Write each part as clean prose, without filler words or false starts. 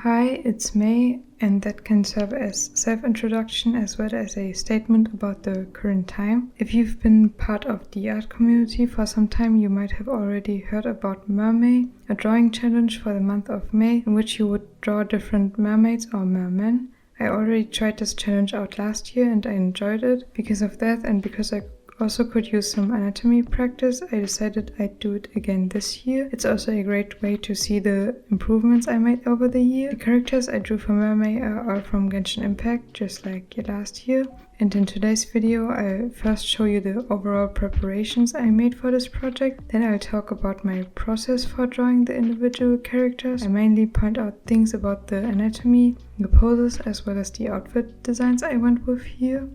Hi, it's May, and that can serve as self-introduction as well as a statement about the current time. If you've been part of the art community for some time, you might have already heard about Mermay, a drawing challenge for the month of May in which you would draw different mermaids or mermen. I already tried this challenge out last year and I enjoyed it. Because of that and because I also could use some anatomy practice, I decided I'd do it again this year. It's also a great way to see the improvements I made over the year. The characters I drew for Mermay are all from Genshin Impact, just like last year. And in today's video, I'll first show you the overall preparations I made for this project. Then I'll talk about my process for drawing the individual characters. I mainly point out things about the anatomy, the poses, as well as the outfit designs I went with here.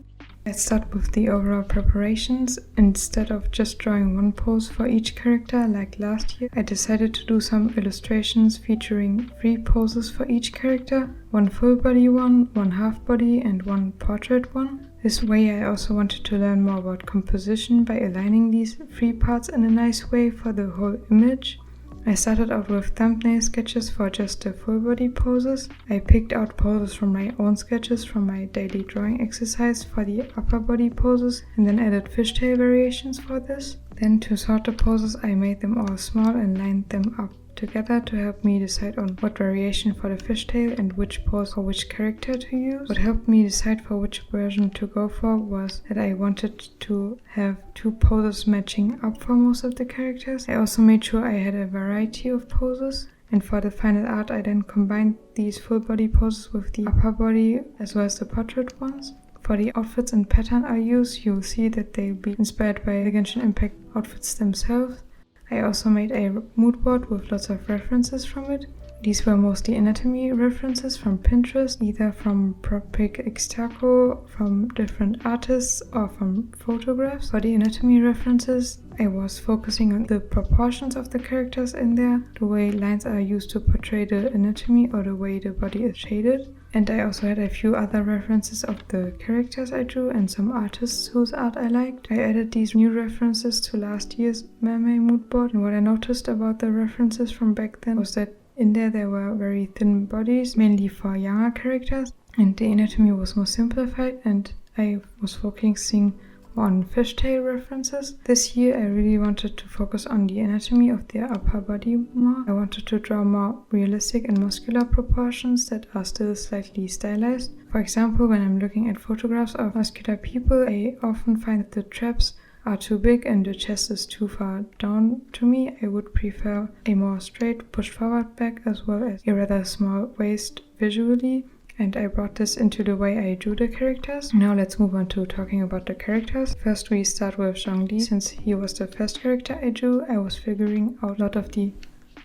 Let's start with the overall preparations. Instead of just drawing one pose for each character like last year, I decided to do some illustrations featuring 3 poses for each character, one full body one half body, and one portrait one. This way I also wanted to learn more about composition by aligning these 3 parts in a nice way for the whole image. I started out with thumbnail sketches for just the full body poses. I picked out poses from my own sketches from my daily drawing exercise for the upper body poses and then added fishtail variations for this. Then to sort the poses, I made them all small and lined them up together to help me decide on what variation for the fishtail and which pose for which character to use. What helped me decide for which version to go for was that I wanted to have 2 poses matching up for most of the characters. I also made sure I had a variety of poses. And for the final art, I then combined these full body poses with the upper body as well as the portrait ones. For the outfits and pattern I use, you'll see that they'll be inspired by the Genshin Impact outfits themselves. I also made a mood board with lots of references from it. These were mostly anatomy references from Pinterest, either from Propic Xtaco, from different artists, or from photographs. For the anatomy references, I was focusing on the proportions of the characters in there, the way lines are used to portray the anatomy or the way the body is shaded. And I also had a few other references of the characters I drew and some artists whose art I liked. I added these new references to last year's Mermay mood board, and what I noticed about the references from back then was that in there were very thin bodies, mainly for younger characters, and the anatomy was more simplified, and I was focusing on fishtail references. This year I really wanted to focus on the anatomy of their upper body more. I wanted to draw more realistic and muscular proportions that are still slightly stylized. For example, when I'm looking at photographs of muscular people, I often find that the traps are too big and the chest is too far down to me. I would prefer a more straight push forward back as well as a rather small waist visually. And I brought this into the way I drew the characters. Now let's move on to talking about the characters. First we start with Zhongli. Since he was the first character I drew, I was figuring out a lot of the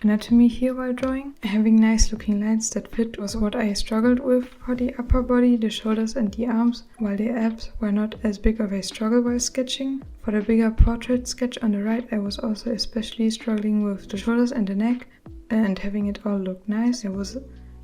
anatomy here while drawing. Having nice looking lines that fit was what I struggled with for the upper body, the shoulders and the arms, while the abs were not as big of a struggle while sketching. For the bigger portrait sketch on the right, I was also especially struggling with the shoulders and the neck and having it all look nice. I was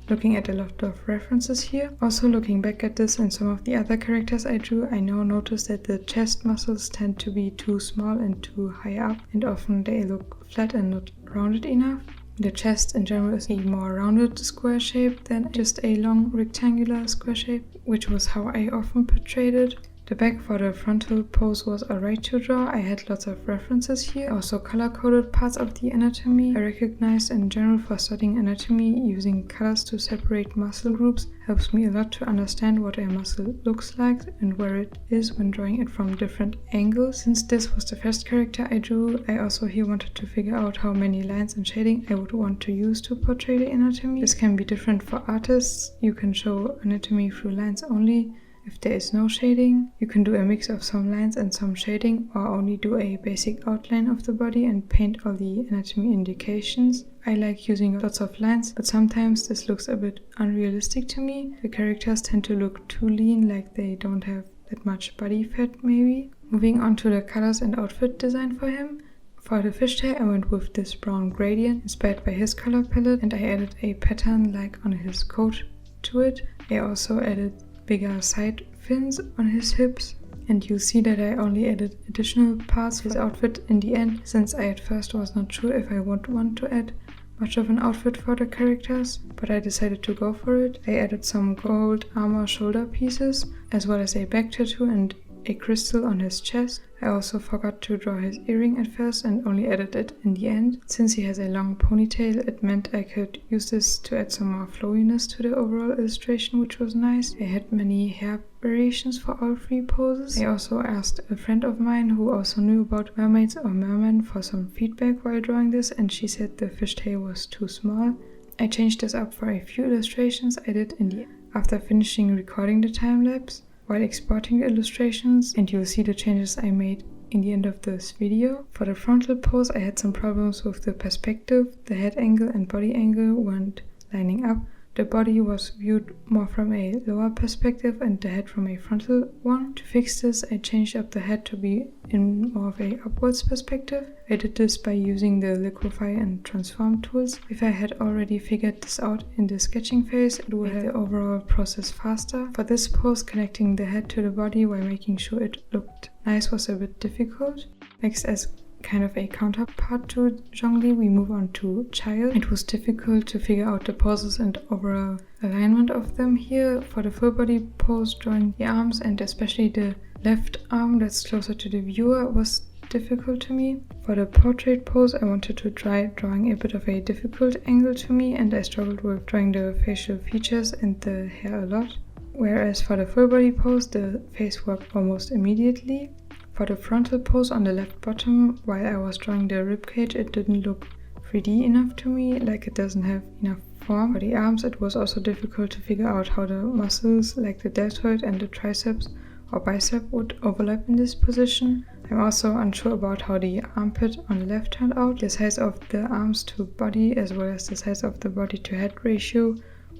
looking at a lot of references here. Also looking back at this and some of the other characters I drew, I now notice that the chest muscles tend to be too small and too high up, and often they look flat and not rounded enough. The chest in general is a more rounded square shape than just a long rectangular square shape, which was how I often portrayed it. The back for the frontal pose was alright to draw. I had lots of references here, also color-coded parts of the anatomy. I recognized in general for studying anatomy, using colors to separate muscle groups helps me a lot to understand what a muscle looks like and where it is when drawing it from different angles. Since this was the first character I drew, I also here wanted to figure out how many lines and shading I would want to use to portray the anatomy. This can be different for artists. You can show anatomy through lines only. If there is no shading, you can do a mix of some lines and some shading, or only do a basic outline of the body and paint all the anatomy indications. I like using lots of lines, but sometimes this looks a bit unrealistic to me. The characters tend to look too lean, like they don't have that much body fat maybe. Moving on to the colors and outfit design for him. For the fishtail, I went with this brown gradient inspired by his color palette, and I added a pattern like on his coat to it. I also added bigger side fins on his hips, and you'll see that I only added additional parts of his outfit in the end, since I at first was not sure if I would want to add much of an outfit for the characters, but I decided to go for it. I added some gold armor shoulder pieces, as well as a back tattoo and a crystal on his chest. I also forgot to draw his earring at first and only added it in the end. Since he has a long ponytail, it meant I could use this to add some more flowiness to the overall illustration, which was nice. I had many hair variations for all 3 poses. I also asked a friend of mine who also knew about mermaids or mermen for some feedback while drawing this, and she said the fishtail was too small. I changed this up for a few illustrations I did in the end after finishing recording the time-lapse while exporting the illustrations, and you'll see the changes I made in the end of this video. For the frontal pose, I had some problems with the perspective. The head angle and body angle weren't lining up. The body was viewed more from a lower perspective and the head from a frontal one. To fix this, I changed up the head to be in more of a upwards perspective. I did this by using the liquefy and transform tools. If I had already figured this out in the sketching phase, it would make the overall process faster. For this pose, connecting the head to the body while making sure it looked nice was a bit difficult. Next, as kind of a counterpart to Zhongli, we move on to Childe. It was difficult to figure out the poses and overall alignment of them here. For the full body pose, drawing the arms and especially the left arm that's closer to the viewer was difficult to me. For the portrait pose, I wanted to try drawing a bit of a difficult angle to me, and I struggled with drawing the facial features and the hair a lot. Whereas for the full body pose, the face worked almost immediately. For the frontal pose on the left bottom, while I was drawing the ribcage, it didn't look 3D enough to me, like it doesn't have enough form. For the arms, it was also difficult to figure out how the muscles, like the deltoid and the triceps or bicep, would overlap in this position. I'm also unsure about how the armpit on the left turned out. The size of the arms to body, as well as the size of the body to head ratio,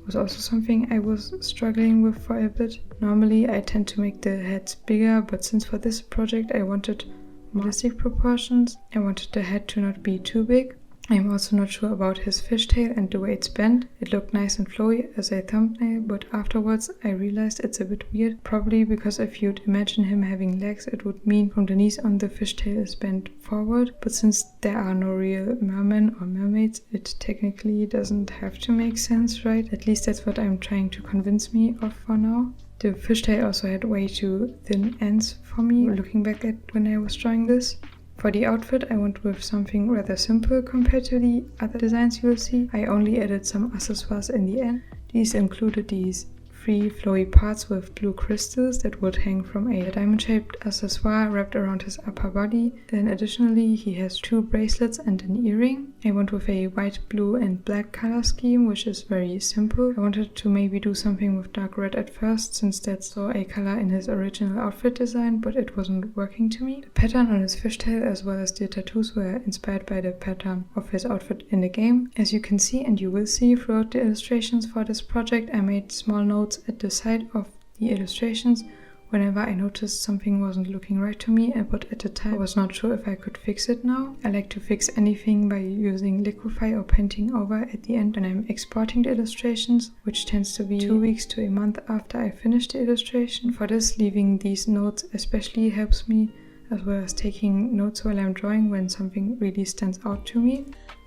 was also something I was struggling with for a bit. Normally I tend to make the heads bigger, but since for this project I wanted more realistic proportions, I wanted the head to not be too big. I'm also not sure about his fishtail and the way it's bent. It looked nice and flowy as a thumbnail, but afterwards I realized it's a bit weird, probably because if you'd imagine him having legs, it would mean from the knees on the fishtail is bent forward, but since there are no real mermen or mermaids, it technically doesn't have to make sense, right? At least that's what I'm trying to convince me of for now. The fishtail also had way too thin ends for me, looking back at when I was drawing this. For the outfit, I went with something rather simple compared to the other designs you'll see. I only added some accessoires in the end. These included these 3 flowy parts with blue crystals that would hang from a diamond-shaped accessoire wrapped around his upper body. Then additionally, he has 2 bracelets and an earring. I went with a white, blue and black color scheme, which is very simple. I wanted to maybe do something with dark red at first, since that's a color in his original outfit design, but it wasn't working to me. The pattern on his fishtail as well as the tattoos were inspired by the pattern of his outfit in the game. As you can see, and you will see throughout the illustrations for this project, I made small notes at the side of the illustrations whenever I noticed something wasn't looking right to me, but at the time I was not sure if I could fix it now. I like to fix anything by using liquefy or painting over at the end when I'm exporting the illustrations, which tends to be 2 weeks to a month after I finish the illustration. For this, leaving these notes especially helps me, as well as taking notes while I'm drawing when something really stands out to me.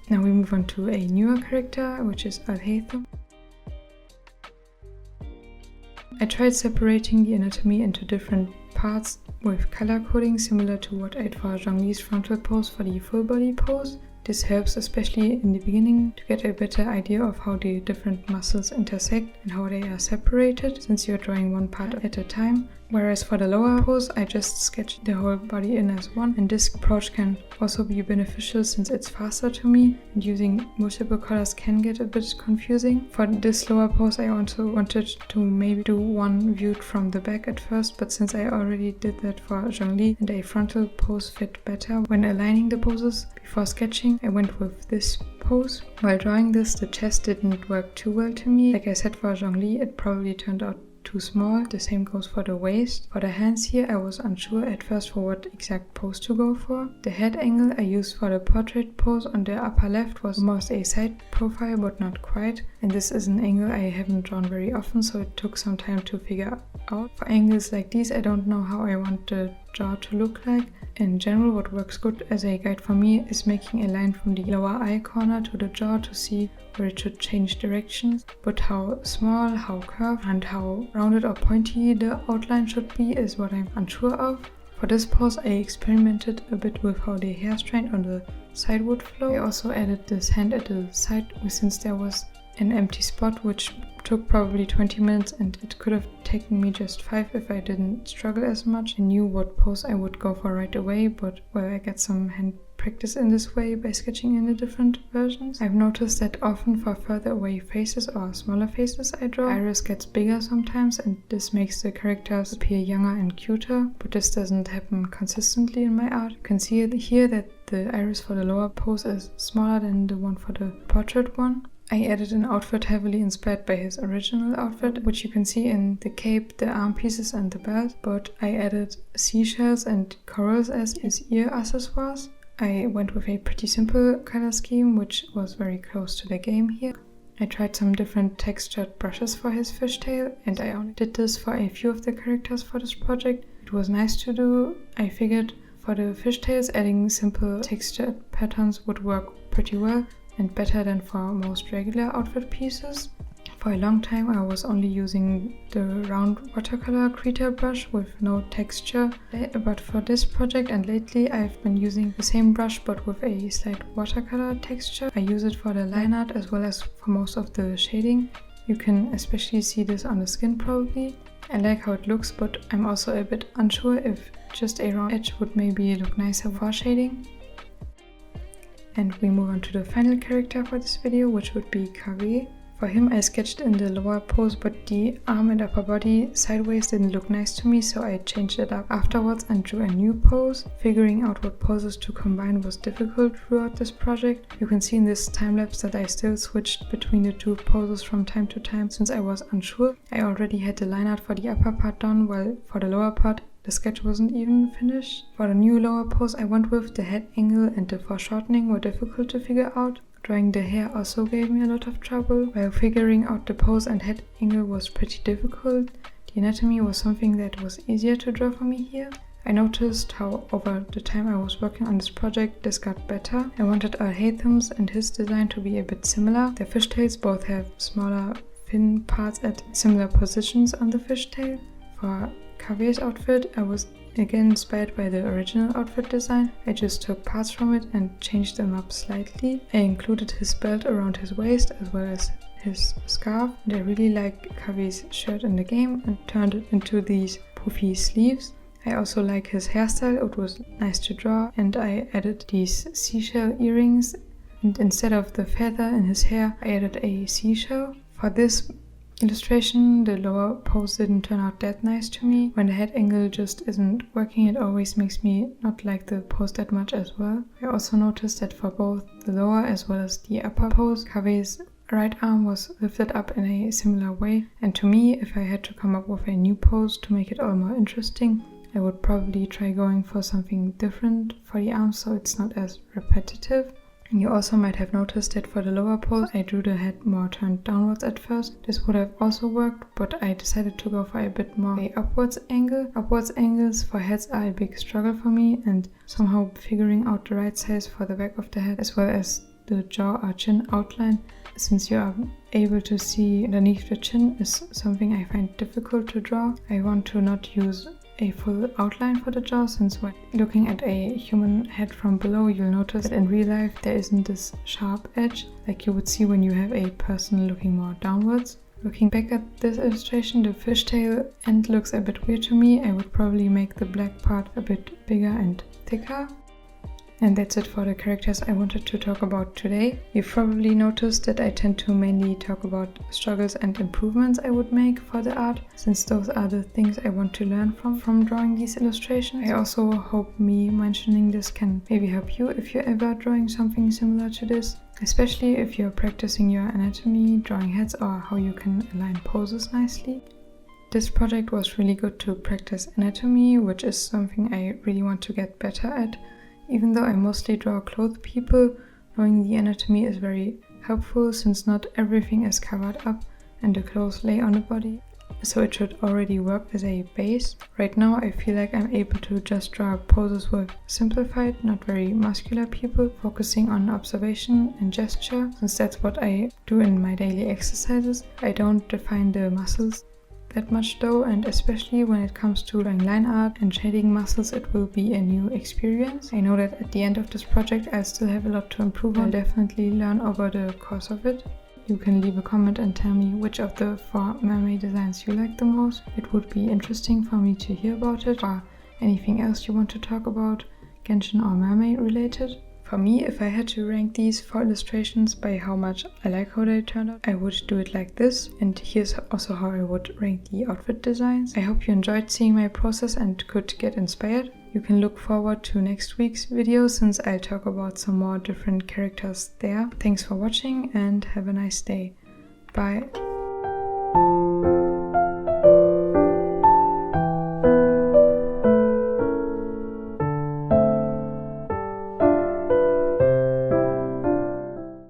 Now we move on to a newer character, which is Alhaitham. I tried separating the anatomy into different parts with color coding, similar to what I did for Zhongli's frontal pose for the full body pose. This helps especially in the beginning to get a better idea of how the different muscles intersect and how they are separated, since you're drawing one part at a time. Whereas for the lower pose, I just sketched the whole body in as one, and this approach can also be beneficial since it's faster to me, and using multiple colors can get a bit confusing. For this lower pose, I also wanted to maybe do one viewed from the back at first, but since I already did that for Zhongli and a frontal pose fit better when aligning the poses before sketching, I went with this pose. While drawing this, the chest didn't work too well to me. Like I said, for Zhongli, it probably turned out too small. The same goes for the waist. For the hands here, I was unsure at first for what exact pose to go for. The head angle I used for the portrait pose on the upper left was almost a side profile, but not quite. And this is an angle I haven't drawn very often, so it took some time to figure out. For angles like these, I don't know how I want the jaw to look like. In general, what works good as a guide for me is making a line from the lower eye corner to the jaw to see where it should change directions, but how small, how curved, and how rounded or pointy the outline should be is what I'm unsure of. For this pose, I experimented a bit with how the hair strand on the side would flow. I also added this hand at the side since there was an empty spot, which took probably 20 minutes, and it could have taken me just 5 if I didn't struggle as much. I knew what pose I would go for right away, but I get some hand practice in this way by sketching in the different versions. I've noticed that often for further away faces or smaller faces I draw, the iris gets bigger sometimes, and this makes the characters appear younger and cuter, but this doesn't happen consistently in my art. You can see it here that the iris for the lower pose is smaller than the one for the portrait one. I added an outfit heavily inspired by his original outfit, which you can see in the cape, the arm pieces and the belt, but I added seashells and corals as his ear accessoires. I went with a pretty simple color scheme, which was very close to the game here. I tried some different textured brushes for his fishtail, and I only did this for a few of the characters for this project. It was nice to do. I figured for the fishtails, adding simple textured patterns would work pretty well and better than for most regular outfit pieces. For a long time I was only using the round watercolor Krita brush with no texture, but for this project and lately I've been using the same brush but with a slight watercolor texture. I use it for the line art as well as for most of the shading. You can especially see this on the skin probably. I like how it looks, but I'm also a bit unsure if just a round edge would maybe look nicer for shading. And we move on to the final character for this video, which would be Kaveh. For him I sketched in the lower pose, but the arm and upper body sideways didn't look nice to me, so I changed it up afterwards and drew a new pose. Figuring out what poses to combine was difficult throughout this project. You can see in this time-lapse that I still switched between the two poses from time to time since I was unsure. I already had the line art for the upper part done, while for the lower part the sketch wasn't even finished. For the new lower pose I went with, the head angle and the foreshortening were difficult to figure out. Drawing the hair also gave me a lot of trouble, while figuring out the pose and head angle was pretty difficult. The anatomy was something that was easier to draw for me here. I noticed how over the time I was working on this project this got better. I wanted Alhaitham's and his design to be a bit similar. The fishtails both have smaller fin parts at similar positions on the fishtail. For Kaveh's outfit I was again inspired by the original outfit design. I just took parts from it and changed them up slightly. I included his belt around his waist as well as his scarf, and I really like Kaveh's shirt in the game and turned it into these poofy sleeves. I also like his hairstyle, it was nice to draw, and I added these seashell earrings, and instead of the feather in his hair I added a seashell. For this illustration, the lower pose didn't turn out that nice to me. When the head angle just isn't working, it always makes me not like the pose that much as well. I also noticed that for both the lower as well as the upper pose, Kaveh's right arm was lifted up in a similar way, and to me, if I had to come up with a new pose to make it all more interesting, I would probably try going for something different for the arms so it's not as repetitive. And you also might have noticed that for the lower pose I drew the head more turned downwards at first. This would have also worked, but I decided to go for a bit more a upwards angle. Upwards angles for heads are a big struggle for me, and somehow figuring out the right size for the back of the head as well as the jaw or chin outline, since you are able to see underneath the chin, is something I find difficult to draw. I want to not use a full outline for the jaw, since when looking at a human head from below you'll notice that in real life there isn't this sharp edge like you would see when you have a person looking more downwards. Looking back at this illustration, the fishtail end looks a bit weird to me. I would probably make the black part a bit bigger and thicker. And that's it for the characters I wanted to talk about today. You've probably noticed that I tend to mainly talk about struggles and improvements I would make for the art, since those are the things I want to learn from drawing these illustrations. I also hope me mentioning this can maybe help you if you're ever drawing something similar to this, especially if you're practicing your anatomy, drawing heads, or how you can align poses nicely. This project was really good to practice anatomy, which is something I really want to get better at. Even though I mostly draw clothed people, knowing the anatomy is very helpful since not everything is covered up and the clothes lay on the body. so it should already work as a base. Right now I feel like I'm able to just draw poses with simplified, not very muscular people, focusing on observation and gesture, since that's what I do in my daily exercises. I don't define the muscles that much though, and especially when it comes to drawing line art and shading muscles, it will be a new experience. I know that at the end of this project I'll still have a lot to improve on. I'll definitely learn over the course of it. You can leave a comment and tell me which of the 4 mermaid designs you like the most. It would be interesting for me to hear about it, or anything else you want to talk about, Genshin or mermaid related. For me, if I had to rank these 4 illustrations by how much I like how they turned out, I would do it like this. And here's also how I would rank the outfit designs. I hope you enjoyed seeing my process and could get inspired. You can look forward to next week's video, since I'll talk about some more different characters there. Thanks for watching and have a nice day. Bye.